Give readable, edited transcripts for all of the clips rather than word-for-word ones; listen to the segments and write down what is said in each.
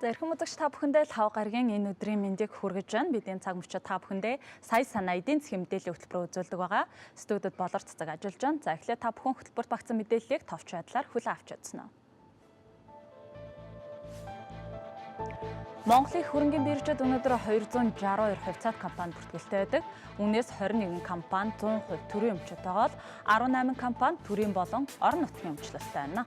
За эрхэм үзэгч та бүхэндээ 5 гарагийн энэ өдрийн мэндийг хүргэж байна. Бидний цаг мөчид та бүхэндээ сая санаа эдийн засгийн мэдээллийн хөтөлбөр үзүүлдэг байгаа. Студид болор цэцэг ажиллаж байна. За эхлээд та бүхэн хөтөлбөрт багтсан мэдээллийг товч байдлаар хүлээн авч үзсэн нь. Монголын хөрөнгөний биржид өнөөдөр 262 хувьцаат компани бүртгэлтэй байдаг. Үүнээс 21 компани 100% төрийн өмчөд байгаа бол 18 компани төрийн болон орон нутгийн өмчлөлттэй байна.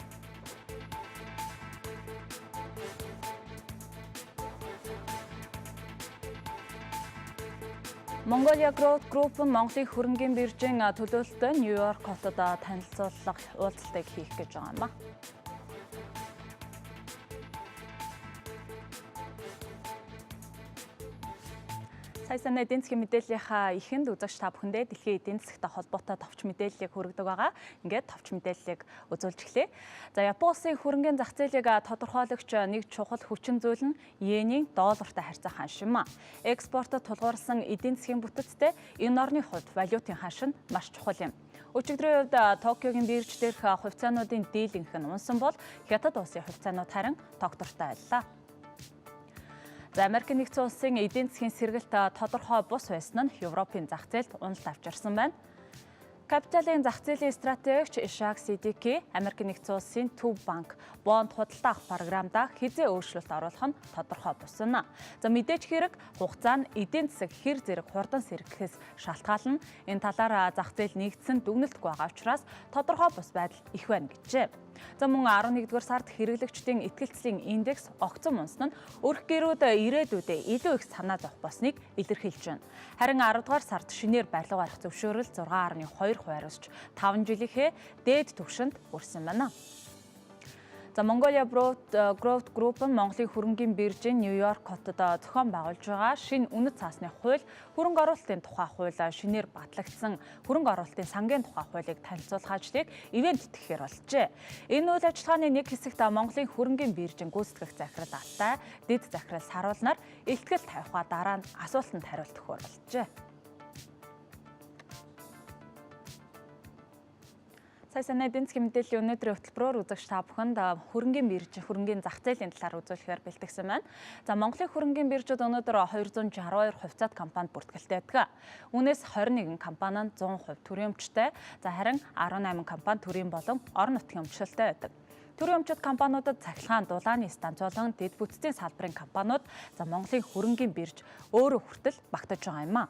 Mongolia Growth Group нь Монголын хөрөнгөний биржийн төлөөлөлтөд Нью-Йорк хотод танилцуулга уулзалтыг хийх гэж байгаа юм а. Сая санаа эдийн засгийн мэдээллийнхаа эхэнд үзэгч та бүхэндээ дэлхийн эдийн засгтай холбоотой товч мэдээллийг хүргэдэг байгаа. Ингээд товч мэдээллийг үзүүлж эхлэе. За Японы улсын хөрөнгөний зах зээлийг тодорхойлогч нэг чухал хүчин зүйл нь йений доллартай харьцах ханшин юм а. Экспортод тулгуурласан эдийн засгийн бүтэцтэй энэ орны хувьд валютын ханшин маш чухал юм. Өчигдрийн хувьд Токиогийн бирж дээрх хувьцаануудын дийлэнх нь унсан бол Хятад улсын хувьцаанууд харин тогтвортой байлаа. За Америкийн нэгдсэн улсын эдийн засгийн сэргэлт тодорхой бус байсан нь Европын зах зээлд уналт авчирсан байна. Капиталын зах зээлийн стратегч Ишак Сидики Америкийн нэгдсэн улсын Төв банк бонд худалдаа авах програмдаа хизээ өөрчлөлт оруулах нь тодорхой болсон. За мэдээж хэрэг хугацаа нь эдийн засаг хэр зэрэг хурдан сэргэхээс шалтгаална. Энэ талаар зах зээл нэгдсэн дүгнэлтгүй байгаа учраас тодорхой бус байдал их байна гэжээ. За мөн 11-р сард хэрэглэгчдийн итгэлцлийн индекс огцом унсан нь өрх гэрүүд ирээдүйдээ илүү их санаа зовх болсныг илэрхийлж байна. Харин 10-р сард шинээр барилга барих зөвшөөрөл 6.2% өсч 5 жилийнхээ дээд түвшинд хүрсэн байна. За Mongolia Growth Group нь Монголын хөрөнгөний биржийн Нью-Йорк хотод зохион байгуулж байгаа шинэ үнэт цаасны хууль, хөрөнгө оруулалтын тухай хууль, шинээр батлагдсан хөрөнгө оруулалтын сангийн тухай хуулийг танилцуулах ажлыг ивент итгэхээр болжээ. Энэ үйл ажиллагааны нэг хэсэгт Монголын хөрөнгөний биржийн гүйцэтгэх захирал Алтай, дэд захирал Саруулнаар илтгэл тавихаа дараа нь асуултанд хариулт өгөхөөр болжээ. Сая санаа эдийн засгийн мэдээллийн өнөөдрийн хөтөлбөрөөр үзэгч та бүхэнд хөрөнгөний бирж, хөрөнгөний зах зээлийн талаар үзүүлэхээр бэлтгэсэн байна. За Монголын хөрөнгөний биржид өнөөдөр 262 хувьцаат компани бүртгэлтэй байдаг. Үүнээс 21 компани нь 100% төрийн өмчтэй, за харин 18 компани төрийн болон орон нутгийн өмчлөлттэй байдаг. Төрийн өмчит компаниудад цахилгаан дулааны станц болон дэд бүтцийн салбарын компаниуд за Монголын хөрөнгөний бирж өөрөө хүртэл багтаж байгаа юм а.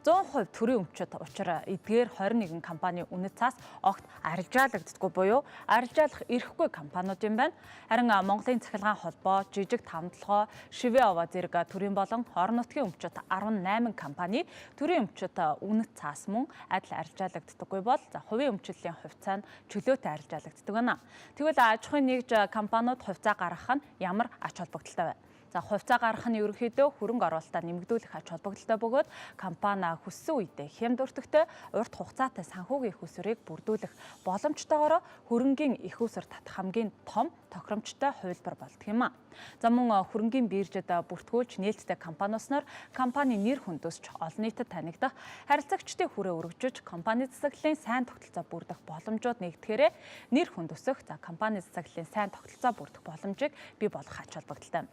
100% төрийн өмчит учраа эдгээр 21 компани үнэт цаас огт арилжаалагддаггүй буюу арилжаалах эрхгүй компаниуд юм байна. Харин Монголын цахилгаан холбоо, жижиг тавталгай, Шивэова зэрэг төрийн болон орон нутгийн өмчит 18 компани төрийн өмчит үнэт цаас мөн адил арилжаалагддаггүй бол за хувийн өмчлөлийн хувьцаа нь чөлөөтэй арилжаалагддаг байна. Тэгвэл аж ахуйн нэгж компаниуд хувьцаа гаргах нь ямар ач холбогдолтой вэ? За хувьцаа гаргах нь ерөнхийдөө хөрөнгө оруулалтаа нэмэгдүүлэх ач холбогдолтой бөгөөд компани хүссэн үедээ хямд өртөгтэй урт хугацаатай санхүүгийн их усрыг бүрдүүлэх боломжтойгоор хөрөнгийн их уср татах хамгийн том тохиромжтой хувилбар болдго юм а. За мөн хөрөнгийн биржид бүртгүүлж нээлттэй компаниуснаар компани нэр хүндөсч олон нийтэд танигдах, харилцагчдын хүрээ өргөжж компани засаглалын сайн тогтолцоо бүрдэх боломжууд нэгдэхээрээ нэр хүндөсөх, за компани засаглалын сайн тогтолцоо бүрдэх боломжийг бий болгох ач холбогдолтой.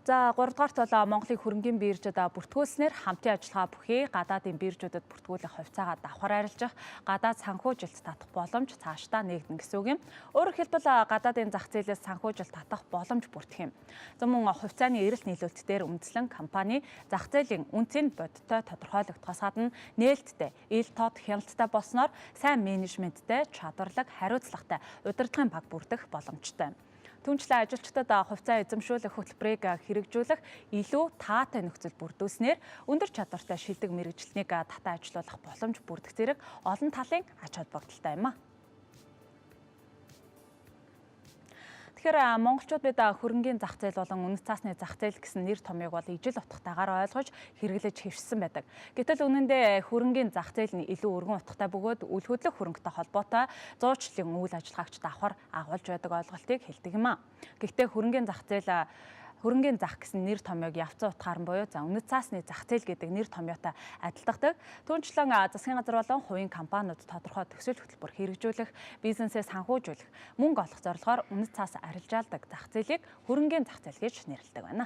За 3 дугаарт бол Монголын хөрөнгөний биржид бүртгүүлснээр хамтын ажиллагаа бүхий гадаадын биржүүдэд бүртгүүлэх хувьцаагаа давхар арилжах, гадаад санхүүжилт татах боломж цаашдаа нэгдэнэ гэсэн үг юм. Өөрөөр хэлбэл гадаадын зах зээлээс санхүүжилт татах боломж бүрдэх юм. За мөн хувьцааны эрэлт нийлүүлэлт дээр үндэслэн компани зах зээлийн үнцийн бодиттой тодорхойлогдохоос гадна нээлттэй, ил тод хяналттай болсноор сайн менежменттэй, чадварлаг, хариуцлагатай удирдлагын баг бүрдэх боломжтой. Түүнчлэн ажилчдад хувьцаа эзэмшүүлэх хөтөлбөрийг хэрэгжүүлэх илүү таатай нөхцөл бүрдүүлснээр өндөр чадвартай шилдэг мэргэжилтнийг татан ажилуулах боломж бүрдэх зэрэг олон талын ач холбогдолтой юм а. Тэгэхээр монголчууд бид хөрөнгөний зах зээл болон үнэт цаасны зах зээл гэсэн нэр томьёог бол ижил утгатайгаар ойлгож хэрэглэж хэвшсэн байдаг. Гэтэл үнэн дээр хөрөнгөний зах зээл нь илүү өргөн утгатай бөгөөд үл хөдлөх хөрөнгөтэй холбоотой зуурчлалын үйл ажиллагаач давхар агуулж байдаг ойлголтыг хэлдэг юм а. Гэхдээ хөрөнгөний зах зээл хөрөнгөний зах гэсэн нэр томьёог явцсан утгаар нь буюу үнэт цаасны зах зээл гэдэг нэр томьёотой адилддаг. Түүнчлэн засгийн газар болон хувийн компаниуд тодорхой төсөл хөтөлбөр хэрэгжүүлэх, бизнесээ санхүүжүүлэх, мөнгө олох зорилгоор үнэт цаас арилжаалдаг зах зээлийг хөрөнгөний зах зээл гэж нэрлэдэг байна.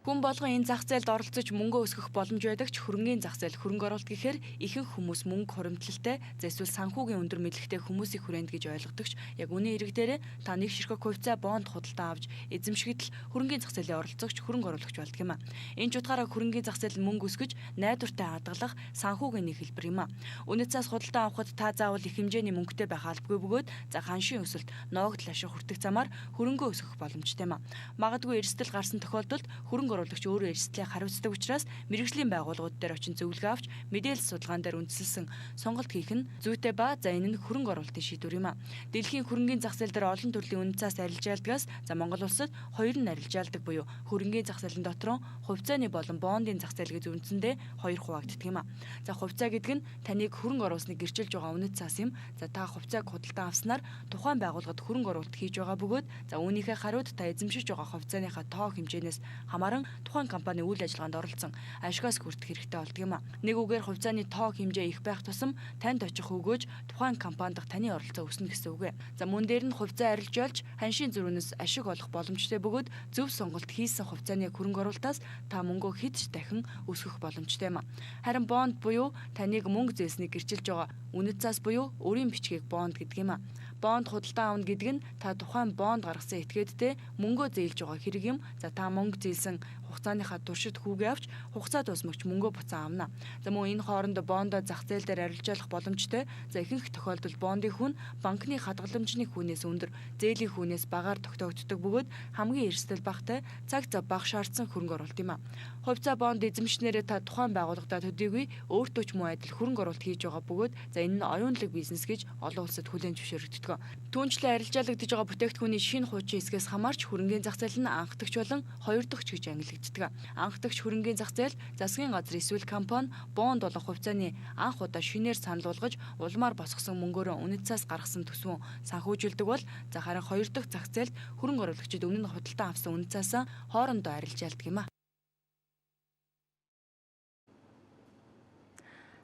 Хүн болгон энэ зах зээлд оролцож мөнгө өсгөх боломж байдаг ч хөрөнгөний зах зээл хөрөнгө оруулалт гэхээр ихэнх хүмүүс мөнгө хуримтлалтай эсвэл санхүүгийн өндөр мэдлэгтэй хүмүүсийн хүрээнд гэж ойлгодогч яг үнэн хэрэг дээрээ та нэг ширхэг хувьцаа бонд худалдаа авч эзэмшгэдэл хөрөнгөний зах зээлийн оролцогч хөрөнгө оруулагч болдог юм а. Энэ ч утгаараа хөрөнгөний зах зээл мөнгө өсгөж найдвартай хадгалах санхүүгийн нэг хэлбэр юм а. Үнэт цаас худалдаа авахд та заавал их хэмжээний мөнгөтэй байх албагүй бөгөөд за ханшийн өсөлт ноогдол ашиг хүртэх замаар хөрөнгө өсгөх боломжтой юм а. Магадгүй эрсдэл гарсан тохиолдолд хөрөнгө оруулагч өөрөө эрсдлийг хариуцдаг учраас мэргэжлийн байгууллагууд дээр очин зөвлөгөө авч мэдээлэл судалгаан дээр үндэслэн сонголт хийх нь зүйтэй ба за энэ нь хөрөнгө оруулалтын шийдвэр юм а. Дэлхийн хөрөнгөний зах зээл дээр олон төрлийн үнэт цаас арилжаалдгаас за Монгол улсад хоёр нь арилжаалдаг буюу хөрөнгөний зах зээлийн дотор хувьцааны болон бондын зах зээл гэж үндсэндээ хоёр хуваагддаг юм а. За хувьцаа гэдэг нь таныг хөрөнгө оруулсныг гэрчилж байгаа үнэт цаас юм. За та хувьцааг худалдан авснаар тухайн байгууллагад хөрөнгө оруулалт хийж байгаа бөгөөд за үүнийхээ хариуд та эзэмшиж байгаа хувьцааныхаа тоо хэмжээнээс хамааран тухайн компани үйл ажиллагаанд оролцсон ашигаас хүртэх хэрэгтэй болдог юм а. Нэг үгээр хувьцааны тоо хэмжээ их байх тусам танд очих өгөөж тухайн компанид таны оролцоо өснө гэсэн үг. За мөн дээр нь хувьцаа арилжуулж ханшийн зөрүүнээс ашиг олох боломжтой бөгөөд зөв сонголт хийсэн хувьцааны хөрөнгө оруулалтаас та мөнгөө хэд ч дахин өсгөх боломжтой юм а. Харин бонд буюу таныг мөнгө зээлснийг гэрчилж байгаа үнэт цаас буюу өрийн бичгийг бонд гэдэг юм а. Бонд худалдаа авна гэдэг нь та тухайн бонд гаргасан этгээдтэй мөнгөө зээлж байгаа хэрэг юм. За та мөнгө зээлсэн хугацааныхаа туршид хүүгээ авч хугацаа дуусмагч мөнгөө буцаан авна. За мөн энэ хооронд бондоо зах зээл дээр арилжаалах боломжтой. За ихэнх тохиолдолд бондын хүн банкны хадгаламжны хүнээс өндөр, зээлийн хүнээс багаар тогтоогддог бөгөөд хамгийн эрсдэл багтай цаг зав бага шаардсан хөрөнгө оруулалт юм а. Хувьцаа бонд эзэмшнээрээ та тухайн байгууллагад төдийгүй өөртөө ч мөн адил хөрөнгө оруулалт хийж байгаа бөгөөд за энэ нь оюунлаг бизнес гэж олон улсад хүлээн зөвшөөрөгддөг. Түүнчлэн арилжаалагдж байгаа бүтээгдэхүүний шинэ хуучин хэсгээс хамаарч хөрөнгөний зах зээл нь анхдагч болон хоёр дахь ч гэж ангилагддаг. Анхдагч хөрөнгөний зах зээл засгийн газар эсвэл компани бонд болон хувьцааны анх удаа шинээр санал болгож улмаар босгосон мөнгөөрөө үнэт цаас гаргасан төсвөө санхүүжилдэг бол за харин хоёр дахь зах зээлд хөрөнгө оруулагчид өмнө нь худалдан авсан үнэт цаасаа хоорондоо арилжаалдаг юм а.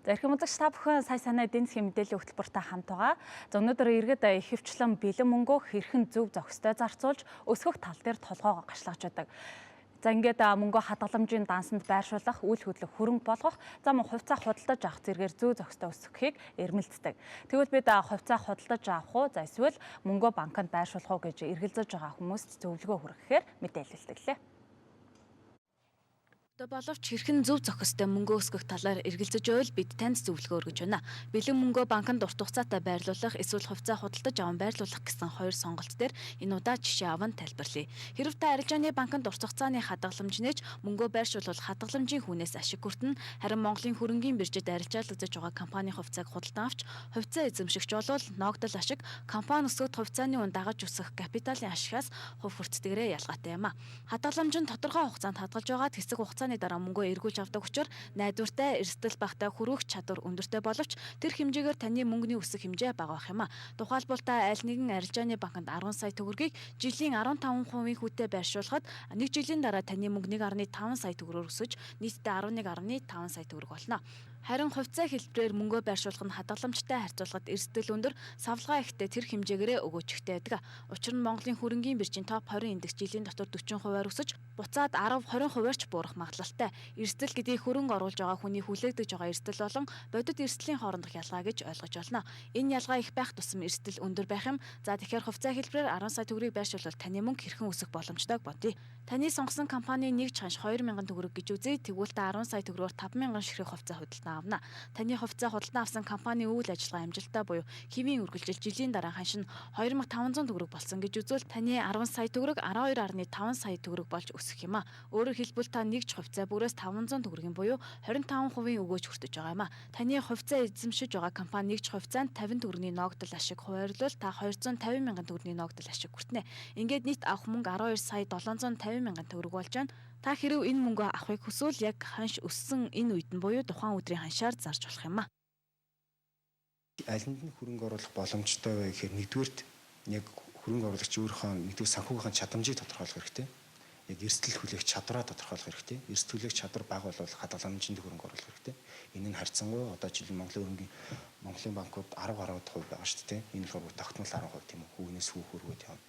За эрхэм үзэгч та бүхэн сая санаа эдийн засгийн мэдээллийн хөтөлбөртэй хамт байгаа. За өнөөдөр иргэд ихэвчлэн бэлэн мөнгөө хэрхэн зөв зохистой зарцуулж өсгөх тал дээр толгоогоо гашлагч байдаг. За ингээд мөнгөө хадгаламжийн дансанд байршуулах, үйл хөдлөх, хөрөнгө болгох, за мөн хувьцаа худалдаж авах зэргээр зөв зохистой өсгөхийг эрмэлздэг. Тэгвэл бид хувьцаа худалдаж авах уу, за эсвэл мөнгөө банкнд байршуулах уу гэж эргэлзэж байгаа хүмүүст зөвлөгөө хүргэхээр мэдээлэлтэй лээ. Боловч хэрхэн зөв зохистой мөнгө өсгөх талаар эргэлзэж байвал бид танд зөвлөгөө өргөж байна. Бэлэн мөнгөө банкнд урт хугацаатай байрлуулах эсвэл хувьцаа худалдаж аван байрлуулах гэсэн хоёр сонголт дээр энэ удаа жишээ аван тайлбарлая. Хэрэв та арилжааны банкнд урт хугацааны хадгаламж нээж мөнгөө байршуулвал хадгаламжийн хүнээс ашиг хүртэнэ. Харин Монголын хөрөнгөний биржид арилжаалагдж байгаа компани хувьцааг худалдан авч хувьцаа эзэмшигч болвол ногдол ашиг компани өсгөхөд хувьцааны үн дагаж үсэх капиталын ашигаас хувь хүртдэгрээ ялгаатай юм а. Хадгаламж нь тодорхой хугацаанд хадгалж байгаад хэсэг хугацааны дараа мөнгөө эргүүлж авдаг учраас найдвартай, эрсдэл багтай, хүргэх чадвар өндөртэй боловч тэр хэмжээгээр таны мөнгөний өсөх хэмжээ бага байх юм а. Тухайлбал та аль нэгэн арилжааны банкнд 10 сая төгрөгийг жилийн 15% хүнтэй байршуулахад нэг жилийн дараа таны мөнгө 1.5 сая төгрөгөөр өсөж нийтдээ 11.5 сая төгрөг болно. Харин хувьцаа хэлбэрээр мөнгөө байршуулах нь хадгаламжтай харьцуулахад эрсдэл өндөр, савлгаа ихтэй тэр хэмжээгээрээ өгөөжхтэй байдаг. Учир нь Монголын хөрөнгөний биржийн топ 20 индекс жилийн дотор 40%-аар өсөж, буцаад 10-20%-аар ч буурах магадлалтай. Эрсдэл гэдгийг хөрөнгө оруулж байгаа хүний хүлээгдэж байгаа эрсдэл болон бодит эрсдлийн хоорондох ялгаа гэж ойлгож байна. Энэ ялгаа их байх тусам эрсдэл өндөр байх юм. За тэгэхээр хувьцаа хэлбэрээр 10 сая төгрөгийг байршуулвал таны мөнгө хэрхэн өсөх боломжтойг бодъё. Таны сонгосон компани нэг чанш 2000 төгрөг гэж үзье. Тэгвэл та 10 сая төгрөгөөр 5000 ширхэг хувьцаа худалдан авна. Таны хувьцаа худалдан авсан компани үйл ажиллагаа амжилттай буюу хэвийн үргэлжил жилийн дараа ханш нь 2500 төгрөг болсон гэж үзвэл таны 10 сая төгрөг 12.5 сая төгрөг болж өсөх юм а. Өөрөөр хэлбэл та нэг ч хувьцаа бүрээс 500 төгрөгийн буюу 25% өгөөж хүртэж байгаа юм а. Таны хувьцаа эзэмшиж байгаа компани нэг ч хувьцаанд 50 төгрөгийн ногдол ашиг хуваарлуул та 250 мянган төгрөгийн ногдол ашиг хүртэнэ. Ингээд нийт авах мөнгө 12 сая 750 мянган төгрөг болж байна. Та хэрэв энэ мөнгөө авахыг хүсвэл яг ханш өссөн энэ үед нь буюу тухайн өдрийн ханшаар зарж болох юм а. Алинд нь хөрөнгө оруулах боломжтой вэ гэхээр нэгдүгээрт яг хөрөнгө оруулагч өөрийнхөө нэгдүгээр санхүүгийн чадамжийг тодорхойлох хэрэгтэй. Яг эрсдэл хүлээх чадвараа тодорхойлох хэрэгтэй. Эрсдэл хүлээх чадвар бага бол хадгаламжинд хөрөнгө оруулах хэрэгтэй. Энэ нь харьцангуй одоо жишээ нь Монголын банкуд 10% байгаа шүү дээ. Энэ болохоор тогтмол 10% тийм үү. Үүнээс хүү хөргөөд явна.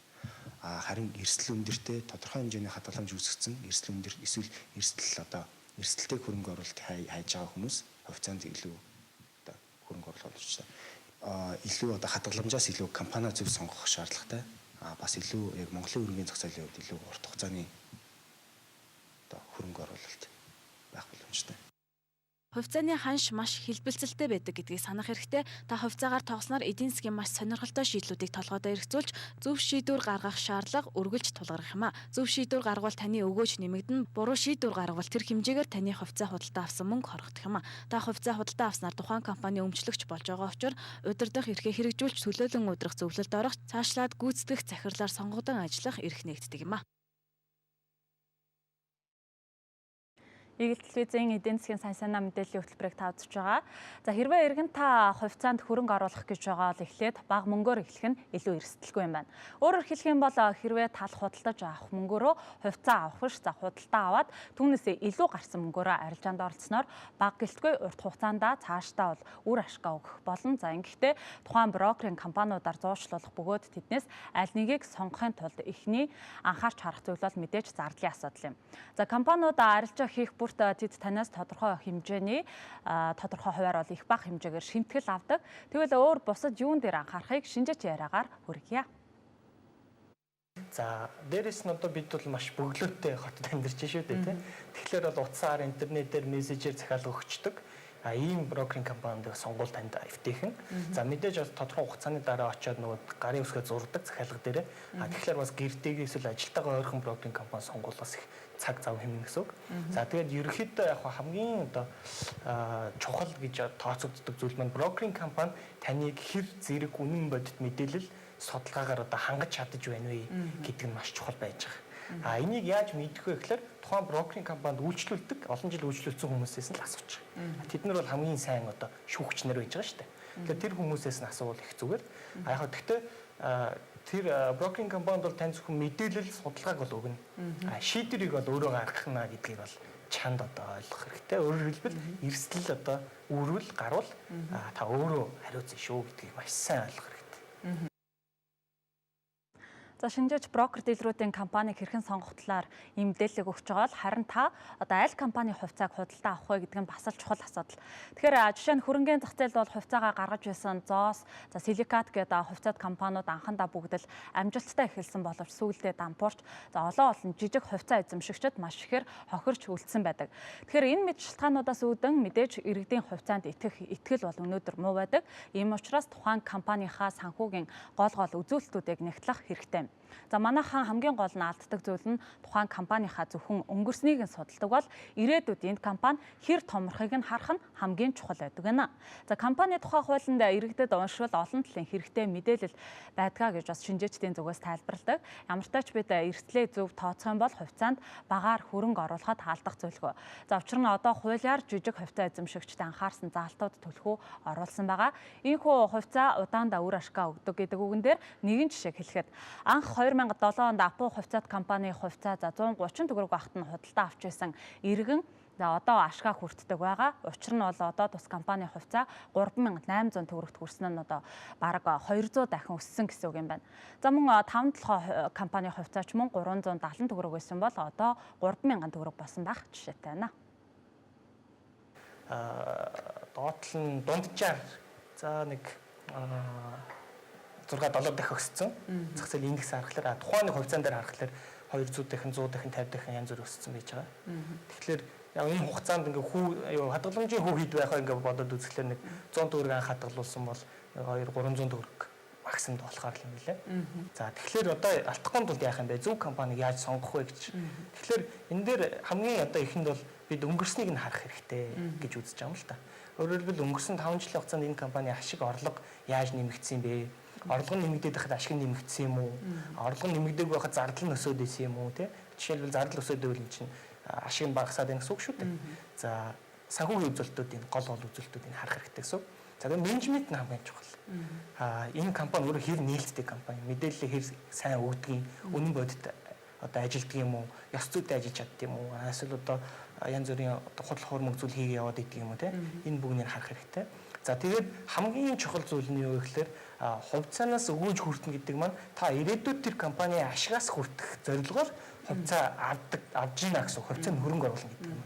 Харин эрсдэл өндөртэй тодорхой хэмжээний хадгаламж үүсгэсэн эрсдэл өндөр эсвэл эрсдэлтэй хөрөнгө оруулалт хайж байгаа хүмүүс хувьцаанд илүү одоо хөрөнгө оруулалт олж байгаа. Илүү одоо хадгаламжаас илүү компани зөв сонгох шаардлагатай. Бас илүү яг Монголын хөрөнгөний зах зээлийн хувьд илүү урт хугацааны одоо хөрөнгө оруулалт байх боломжтой. Хувьцааны ханш маш хэлбэлцэлтэй байдаг гэдгийг санах хэрэгтэй. Та хувьцаагаар тоглосноор эдийн засгийн маш сонирхолтой шийдлүүдийг толгойдоо эргцүүлж зөв шийдвэр гаргах шаардлага үргэлж тулгарх юм а. Зөв шийдвэр гаргавал таны өгөөж нэмэгдэнэ. Буруу шийдвэр гаргавал тэр хэмжээгээр таны хувьцаа худалдаа авсан мөнгө хорогдох юм а. Та хувьцаа худалдаа авснаар тухайн компани өмчлөгч болж байгаа учраас удирдах эрхээ хэрэгжүүлж төлөөлөн удирдах зөвлөлд орох, цаашлаад гүйцэтгэх захирлаар сонгогдсон ажиллах эрх нэгддэг юм а. Игэл телевизийн эдийн засгийн сайн сайнаа мэдээллийн хөтөлбөрийг та үзэж байгаа. За хэрвээ эргэн та хувьцаанд хөрөнгө оруулах гэж байгаа бол эхлээд бага мөнгөөр эхлэх нь илүү эрсдэлгүй юм байна. Өөрөөр хэлэх юм бол хэрвээ тал худалдаж авах мөнгөөрөө хувьцаа авах биш, за худалдаа аваад түүнээсээ илүү гарсан мөнгөөрөө арилжаанд оролцсноор бага гэлтгүй урт хугацаанд цаашдаа бол үр ашгаа өгөх болно. За ингэхдээ тухайн брокерийн компаниудаар зуучлуулах бөгөөд тэднээс аль нэгийг сонгохын тулд эхний анхаарч харах зүйл бол мэдээж зардлын асуудал юм. За компаниудаа арилжаа хийх тэд танаас тодорхой хэмжээний тодорхой хувиар бол их бага хэмжээгээр шимтгэл авдаг. Тэгвэл өөр бусад юун дээр анхаарахыг шинжээч яриагаар хүргье. За дээрэс нь одоо бид бол маш бөглөөтэй хотод амьдарч шүү дээ тийм. Тэгэхээр бол утсаар интернетээр мессежээр захиалга өгчдөг. Ийм брокеринг компанид сонгуул танд эвтэйхэн. За мэдээж бас тодорхой хугацааны дараа очиод нөгөө гарын үсгээ зурдаг захиалга дээрээ. Тэгэхээр бас гэртэйг эсвэл ажилтайгаа ойрхон брокеринг компани сонгуул бас их цаг зав хэмнэ гэсэн үг. За тэгээд ерөнхийдөө яг хамгийн одоо чухал гэж тооцогддог зүйл маань брокеринг компани таныг хэр зэрэг үнэн бодит мэдээлэл судалгаагаар одоо хангаж чадаж байна вэ гэдэг нь маш чухал байж байгаа. Энийг яаж мэдэх вэ гэхээр тухайн брокеринг компанид үйлчлүүлдэг, олон жил үйлчлүүлсэн хүмүүсээс нь л асууж байгаа. Тэд нар бол хамгийн сайн одоо шүүгчнэр байж байгаа шүү дээ. Тэгэхээр тэр хүмүүсээс нь асуувал их зүгээр. Яг хөө гэхдээ тэр брокеринг компанид бол тань зөвхөн мэдээлэл судалгааг бол өгнө. Шийдвэрийг бол өөрөө гаргахна гэдгийг бол чанд одоо ойлгох хэрэгтэй. Өөрөөр хэлбэл эрсдэл одоо үүрвэл гарвал та өөрөө хариуцсан шүү гэдгийг маш сайн ойлгох хэрэгтэй. За шинжээч брокер дилерүүдийн компанийг хэрхэн сонгох талаар ийм мэдээлэл өгч байгаа бол харин та одоо аль компани хувьцааг худалдаа авах вэ гэдэг нь бас л чухал асуудал. Тэгэхээр жишээ нь хөрөнгөний зах зээлд бол хувьцаагаа гаргаж байсан Зоос, за Силикат гэдэг хувьцаат компаниуд анхандаа бүгд л амжилттай эхэлсэн боловч сүүлдээ дампуурч за олон жижиг хувьцаа эзэмшигчид маш ихээр хохирч үлдсэн байдаг. Тэгэхээр энэ мэд шалтгаануудаас үүдэн мэдээж иргэдийн хувьцаанд итгэл бол өнөөдөр муу байдаг. Ийм учраас тухайн компанийнхаа санхүүгийн гол үзүүлэлтүүдийг нягтлах хэрэгтэй. За манайхан хамгийн гол нь алддаг зүйл нь тухайн компанийнхаа зөвхөн өнгөрснийг нь судалдаг бол ирээдүйд энд компани хэр томрохыг нь харах нь хамгийн чухал байдаг гэнэ. За компани тухай хуулинд иргэдэд уншвал олон талын хэрэгтэй мэдээлэл байдгаа гэж бас шинжээчдийн зүгээс тайлбарладаг. Ямар ч тач бид эрсдлээ зөв тооцох юм бол хувьцаанд багаар хөрөнгө оруулахад хаалдах зүйлгүй. За учир нь одоо хуулиар жижиг хувьцаа эзэмшигчдэд анхаарсан заалтууд төлхөө оруулсан байгаа. Ийхүү хувьцаа удаандаа үр ашгаа өгдөг гэдэг үгэн дээр нэгэн жишээг хэлэхэд анх 2007 онд Апу хувьцаат компани хувьцаа за 130 төгрөг багт нь худалдаа авч байсан иргэн за одоо ашгаа хүртдэг байгаа. Учир нь бол одоо тус компани хувьцаа 3800 төгрөгт хүрсэн нь одоо бараг 200 дахин өссөн гэсэн үг юм байна. За мөн 5 толгой компани хувьцаа ч мөн 370 төгрөг байсан бол одоо 3000 төгрөг болсон байх жишээтэй байна. Доотлол нь дунджаар за нэг 6-7 дахин өссөн. Зах зээлийн индекс харахаар тухайн хувьцаан дээр харахаар 200 дахин, 100 дахин, 50 дахин янз бүр өссөн байж байгаа. Тэгэхээр яг энэ хугацаанд ингээ хадгаламжийн хүү хэд байхаа ингээ бодоод үзэхлээр нэг 100 төгрөг анх хадгалуулсан бол 200-300 төгрөг максимд болохоор юм билээ. За тэгэхээр одоо алдахгүй тулд яах юм бэ? Зөв компаниг яаж сонгох вэ гэж. Тэгэхээр энэ дээр хамгийн одоо ихэнд бол бид өнгөрснийг нь харах хэрэгтэй гэж үзэж байгаа юм л та. Өөрөөр хэлбэл өнгөрсөн 5 жилийн хугацаанд энэ компани ашиг орлого яаж нэмэгдсэн бэ? Орлого нэмэгдээд байхад ашиг нэмэгдсэн юм уу? Орлого нэмэгдээгүй байхад зардал нь өсөөд байсан юм уу? Жишээлбэл зардал өсөөд байвал энэ чинь ашиг нь багасаад байх гэсэн үг шүү дээ. За санхүүгийн үзүүлэлтүүдийн гол үзүүлэлтүүдийг харах хэрэгтэй гэсэн. За тэгээд менежмент нь хамгийн чухал. Энэ компани өөрөө хэр нээлттэй компани, мэдээлэл хэр сайн өгдөг, үнэн бодит одоо ажилтдаг юм уу, ёс зүйтэй ажиллаж чаддаг юм уу, эсвэл одоо янз бүрийн худал хуурмаг зүйл хийгээ яваад идэг юм уу те. Энэ бүгнийг харах хэрэгтэй. За тэгээд хамгийн чухал зүйл нь юу гэхээр хувьцаанаас өгөөж хүртэн гэдэг маань та ирээдүйд тэр компани ашигаас хүртэх зорилгоор хувьцаа авж гинэ гэсэн хувьцаанд хөрөнгө оруулна гэдэг юм.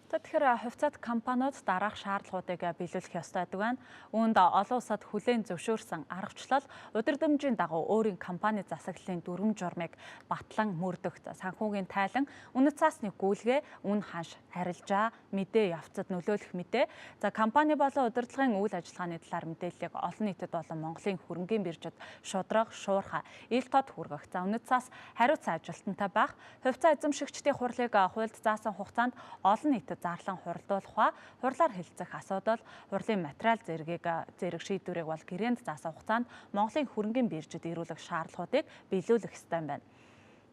Тэгэхээр хувьцаат компаниуд дараах шаардлагуудыг биелүүлэх ёстой байдаг байна. Үүнд олон улсад хүлээн зөвшөөрсөн аргачлал удирдамжийн дагуу өөрийн компани засаглалын дүрм журмыг батлан мөрдөх, санхүүгийн тайлан, үнэт цаасны гүйлгээ, үн ханш, арилжаа, мэдээ явцад нөлөөлөх мэдээ. За компани болон удирдлагын үйл ажиллагааны талаар мэдээллийг олон нийтэд болон Монголын хөрөнгийн биржид шудраг, шуурхай, ил тод хүргэх. За үнэт цаас хариуцсан ажилтнтай байх, хувьцаа эзэмшигчдийн хурлыг хуульд заасан хугацаанд олон нийтэд зарлан хуралдуулах ба хурлаар хэлцэх асуудал, хурлын материал зэрэг шийдвэрийг бол гэрээнд заасан хугацаанд Монголын хөрөнгийн биржид ирүүлэх шаардлагуудыг биелүүлэх ёстой юм байна.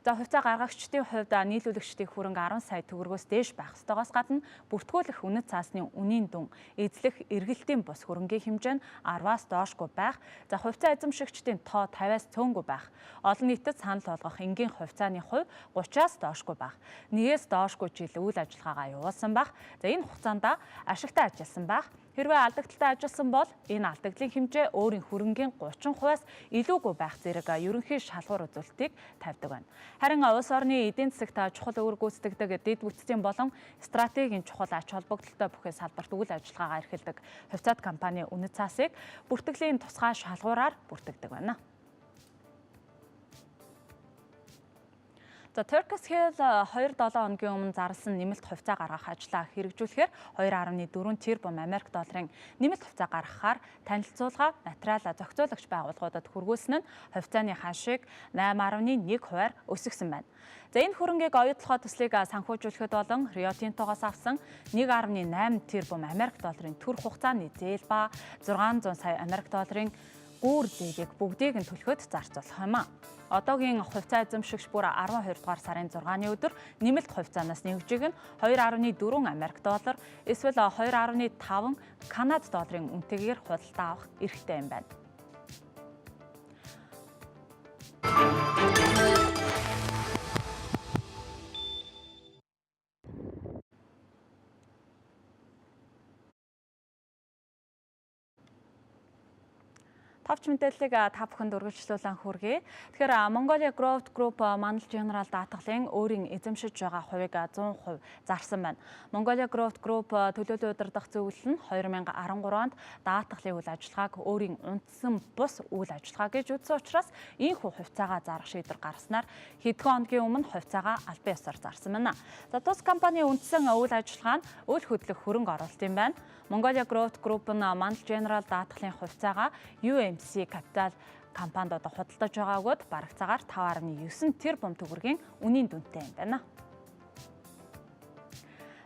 За хувьцаа гаргагчдын хувьд нийлүүлэгчдийн хөрөнгө 10 сая төгрөгөөс дээш байх ёстойгоос гадна бүртгүүлэх үнэт цаасны үнийн дүн, эзлэх эргэлтийн бус хөрөнгийн хэмжээ нь 10-аас доошгүй байх. За хувьцаа эзэмшигчдийн тоо 50-аас цөөнгүй байх. Олон нийтэд санал болгох энгийн хувьцааны хувь 30-аас доошгүй байх. Нэгээс доошгүй жил үйл ажиллагаагаа явуулсан байх. За энэ хугацаанд ашигтай ажилласан байх. Хэрвээ алдагдaltaй ажилласан бол энэ алдагдлын хэмжээ өөрийн хөрөнгийн 30%-аас илүүгүй байх зэрэг ерөнхий шалгуур үзүүлэлтийг тавьдаг байна. Харин улс орны эдийн засагт чухал үүрэг гүйцэтгэдэг дэд бүтцийн болон стратегийн чухал ач холбогдолтой бүхэл салбарт үйл ажиллагаагаа эрхэлдэг хувьцаат компани үнэт цаасыг бүртгэлийн тусгай шалгуураар бүртгэдэг байна. За Turkish Hill 2-7 хоногийн өмнө зарласан нэмэлт хувьцаа гаргах ажлаа хэрэгжүүлэхээр 2.4 тэрбум Америк долларын нэмэлт хувьцаа гаргахаар танилцуулга, материал зохицуулагч байгууллагуудад хүргүүлсэн нь хувьцааны ханшийг 8.1% өсгсөн байна. За энэ хөрөнгийг оюутлахад төслийг санхүүжүүлэхэд болон Rio Tinto-гоос авсан 1.8 тэрбум Америк долларын төр хугацааны зээл ба 600 сая Америк долларын гүүр зээлийг бүгдийг нь төлөхөд зарцуулах юм а. Одоогийн хувьцаа эзэмшигч бүр 12 дугаар сарын 6-ны өдөр нэмэлт хувьцаанаас нэгжийг нь 2.4 Америк доллар эсвэл 2.5 Канад долларын үнэтэйгээр худалдаа авах эрхтэй юм байна. Товч мэдээллийг та бүхэнд үргэлжлүүлэн хүргэе. Тэгэхээр Mongolia Growth Group Manal General даатгалын өөрийн эзэмшиж байгаа хувийг 100% зарсан байна. Mongolia Growth Group төлөөлөл удирдах зөвлөл нь 2013 онд даатгалын үйл ажиллагааг өөрийн үндсэн бус үйл ажиллагаа гэж үзсэн учраас ийхүү хувьцаагаа зарах шийдвэр гаргаснаар хэдхэн хоногийн өмнө хувьцаагаа албан ёсоор зарсан байна. За тус компани үндсэн үйл ажиллагаа нь үйл хөдлөх хөрөнгө оруулалт юм байна. Mongolia Growth Group нь Manal General даатгалын хувьцаагаа UMC Capital компанид худалдаж байгаа бөгөөд барагцаагаар 5.9 тэрбум төгрөгийн үнийн дүнтэй юм байна.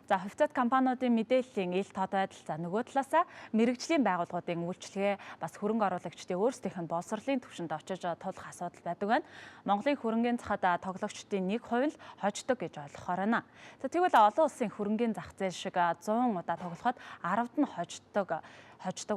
За хувьцаат компаниудын мэдээллийн ил тод байдал за нөгөө талаасаа мэрэгжлийн байгууллагуудын үйлчлэгээ бас хөрөнгө оруулагчдын өөрсдийнх нь боловсролын түвшинд очиж тулах асуудал байдаг байна. Монголын хөрөнгийн захад тоглогчдын 1% л хождог гэж ойлгохоор байна. За тэгвэл олон улсын хөрөнгийн зах зээл шиг 100 удаа тоглоход 10-д нь хождог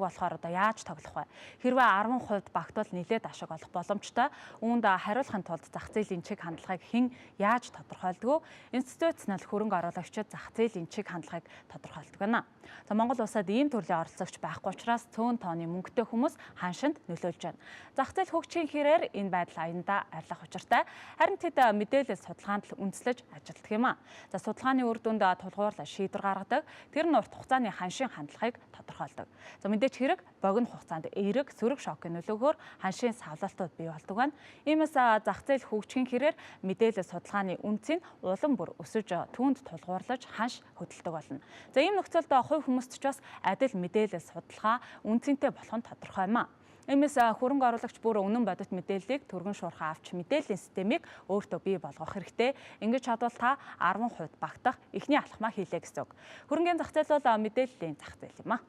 болохоор одоо яаж тоглох вэ? Хэрвээ 10% багтвал нэлээд ашиг олох боломжтой. Үүнд хариулахын тулд зах зээлийн чиг хандлагыг хэн яаж тодорхойлдог вэ? Институционал хөрөнгө оруулагчид зах зээлийн чиг хандлагыг тодорхойлдог байна. За Монгол улсад ийм төрлийн оролцогч байхгүй учраас цөөн тооны мөнгөтэй хүмүүс ханшинд нөлөөлж байна. Зах зээл хөгжихийн хэрээр энэ байдал аяндаа арилгах учиртай. Харин тэд мэдээлэл судалгаанд л үндэслэж ажилладаг юм а. За судалгааны үр дүнд тулгуурлаж шийдвэр гаргадаг. Тэр нь урт хугацааны ханшийн хандлагыг тодорхойлдог. За мэдээч хэрэг богино хугацаанд эерэг сөрөг шокын нөлөөгөөр ханшийн савлалтууд бий болдог байна. Иймээс зах зээл хөгжихийн хэрээр мэдээлэл судалгааны үнцийг улам бүр өсөж түүнд тулгуурлаж ханш хөдөлдөг болно. За ийм нөхцөлд хувь хүмүүст ч бас адил мэдээлэл судалгаа үнцэнтэй болох нь тодорхой юм а. Иймээс хөрөнгө оруулагч бүр үнэн бодит мэдээллийг түргэн шуурхаа авч мэдээллийн системийг өөртөө бий болгох хэрэгтэй. Ингэж чадвал та 10% багтах эхний алхмаа хийлээ гэсэн үг. Хөрөнгөний зах зээл бол мэдээллийн зах зээл юм а.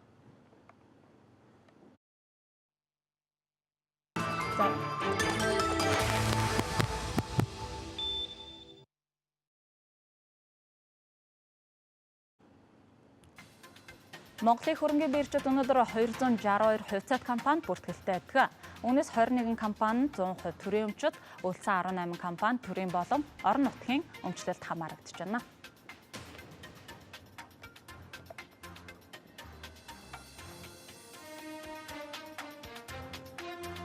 Монголын хөрөнгөний биржид өнөөдөр 262 хувьцаат компани бүртгэлтэй байдаг. Үүнээс 21 компани 100% төрийн өмчөд, үлдсэн 18 компани төрийн болон орон нутгийн өмчлөлд хамаарагдаж байна.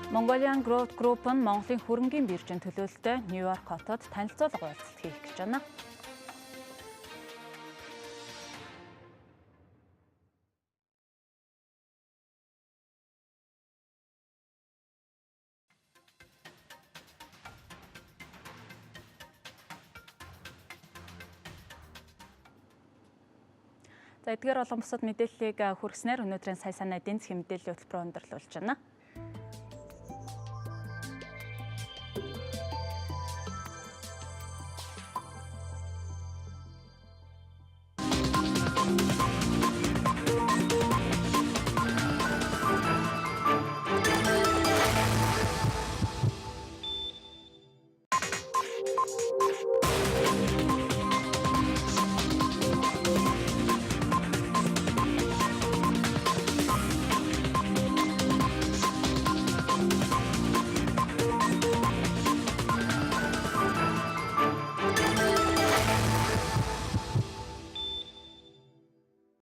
Mongolian Growth Group нь Монголын хөрөнгөний биржийн төлөөлөлтөд Нью-Йорк хотод танилцуулга уулзалт хийх гэж байна. За эдгээр болон бусад мэдээллийг хүргэснээр өнөөдрийн сая санаа эдийн засгийн мэдээллийн хөтөлбөрөөр өндөрлүүлж байна.